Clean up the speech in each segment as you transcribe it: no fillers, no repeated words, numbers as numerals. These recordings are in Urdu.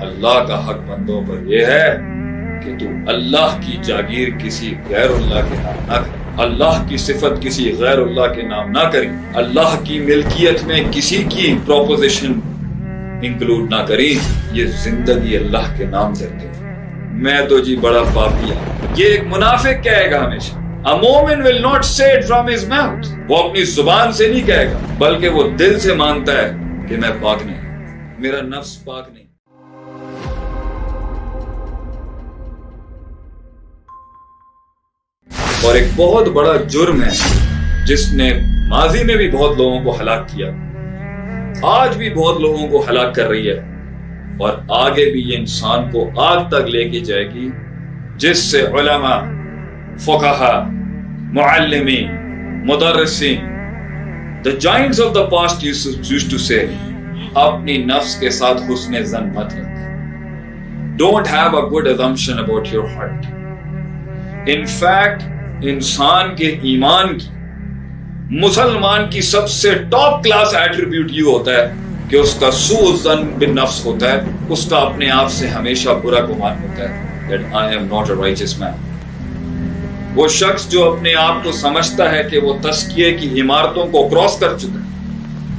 اللہ کا حق بندوں پر یہ ہے کہ تو اللہ کی جاگیر کسی غیر اللہ کے نام نہ کرے، اللہ کی صفت کسی غیر اللہ کے نام نہ کری، اللہ کی ملکیت میں کسی کی پروپوزیشن انکلوڈ نہ کری، یہ زندگی اللہ کے نام دیتے ہیں۔ میں تو جی بڑا پاپی ہوں، یہ ایک منافق کہے گا ہمیشہ۔ A moment will not say it from his mouth، وہ اپنی زبان سے نہیں کہے گا بلکہ وہ دل سے مانتا ہے کہ میں پاک نہیں، میرا نفس پاک نہیں۔ اور ایک بہت بڑا جرم ہے جس نے ماضی میں بھی بہت لوگوں کو ہلاک کیا، آج بھی بہت لوگوں کو ہلاک کر رہی ہے، اور آگے بھی یہ انسان کو آگ تک لے کے جائے گی، جس سے علماء، فقہا، معلمین، مدرسین، the giants of the past used to say، اپنی نفس کے ساتھ حسن ظن مت رکھ۔ Don't have a good assumption about your heart۔ In fact، انسان کے ایمان کی، مسلمان کی سب سے ٹاپ کلاس ایٹریبیوٹ یہ ہوتا ہے کہ اس کا سوء ظن بالنفس ہوتا ہے، اس کا اپنے آپ سے ہمیشہ برا گمان ہوتا ہے that I am not a righteous man۔ وہ شخص جو اپنے آپ کو سمجھتا ہے کہ وہ تزکیے کی عمارتوں کو کراس کر چکا ہے،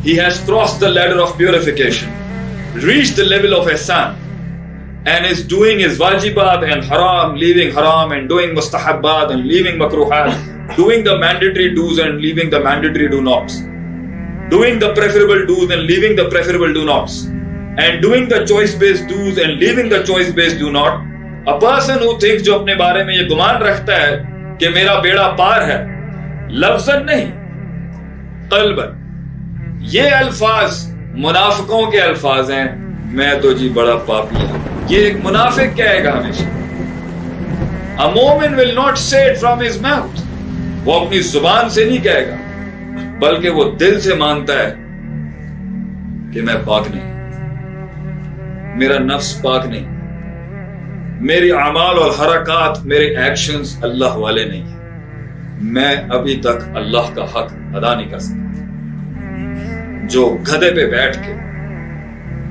he has crossed the ladder of purification، reached the level of ihsan، and is doing his wajibat and haram, leaving haram, and doing mustahabbat and leaving makruhat، doing the mandatory do's and leaving the mandatory do nots، doing the preferable do's and leaving the preferable do nots، and doing the choice based do's and leaving the choice based do not۔ A person who thinks، جو اپنے بارے میں یہ گمان رکھتا ہے کہ میرا بیڑا پار ہے، لفظاً نہیں قلباً، یہ الفاظ منافقوں کے الفاظ ہیں۔ میں تو جی بڑا پاپی ہوں، یہ ایک منافق کہے گا ہمیشہ۔ A moment will not say it from his mouth، وہ اپنی زبان سے نہیں کہے گا بلکہ وہ دل سے مانتا ہے کہ میں پاک نہیں، میرا نفس پاک نہیں، میری اعمال اور حرکات، میرے ایکشنز اللہ والے نہیں ہیں، میں ابھی تک اللہ کا حق ادا نہیں کر سکتا۔ جو گدھے پہ بیٹھ کے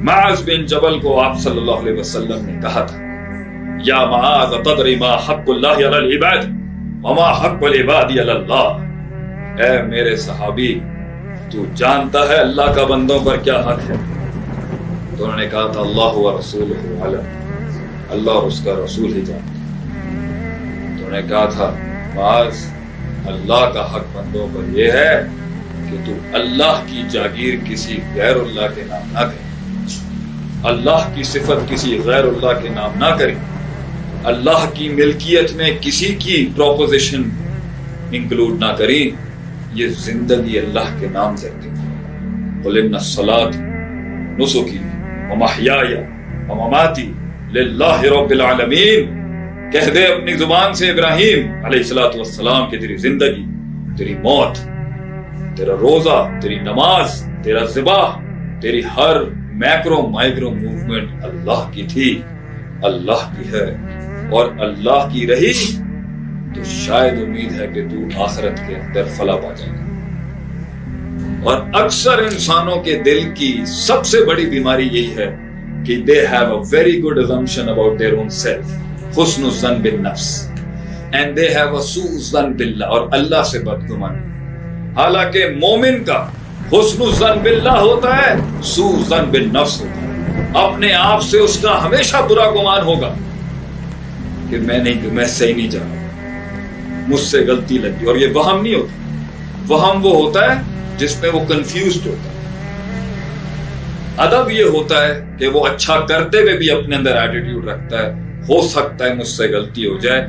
معاذ بن جبل کو آپ صلی اللہ علیہ وسلم نے کہا تھا، یا معاذ تدری ما حق اللہ علی العباد وما حق العباد علی اللہ، اے میرے صحابی تو جانتا ہے اللہ کا بندوں پر کیا حق ہے؟ تو انہوں نے کہا تھا اللہ و رسولہ عالم، اللہ اور اس کا رسول ہی جانتا۔ تو انہوں نے کہا تھا معاذ، اللہ کا حق بندوں پر یہ ہے کہ تو اللہ کی جاگیر کسی غیر اللہ کے نام نہ کرے، اللہ کی صفت کسی غیر اللہ کے نام نہ کرے، اللہ کی ملکیت میں کسی کی پروپوزیشن انکلوڈ نہ کری، یہ زندگی اللہ کے نام دیتے ہیں۔ قل ان الصلاۃ نسکی ومحیای ومماتی للہ رب العالمین، کہہ دے اپنی زبان سے ابراہیم علیہ السلام کہ تیری زندگی، تیری موت، تیرا روزہ، تیری نماز، تیرا ذبح، تیری ہر میکرو مائکرو موومنٹ اللہ کی تھی، اللہ کی ہے، اور اللہ کی رہی تو شاید امید ہے کہ تو آخرت کے اندر فلاح پا جائے گا۔ اور اکثر انسانوں کے دل کی سب سے بڑی بیماری یہی ہے کہ they have a very good assumption about their own self، Hasan الظن بالنفس، and they have a سوء الظن باللہ، اور اللہ سے بدگمانی۔ حالانکہ مومن کا حسن الظن باللہ ہوتا ہے، سوء الظن بالنفس ہوتا ہے، اپنے آپ سے اس کا ہمیشہ برا گمان ہوگا کہ میں صحیح نہیں جا رہا، مجھ سے غلطی لگی۔ اور یہ وہم نہیں ہوتا، وہم وہ ہوتا ہے جس میں وہ کنفیوزڈ ہوتا ہے۔ ادب یہ ہوتا ہے کہ وہ اچھا کرتے ہوئے بھی اپنے اندر ایٹیٹیوڈ رکھتا ہے، ہو سکتا ہے مجھ سے غلطی ہو جائے،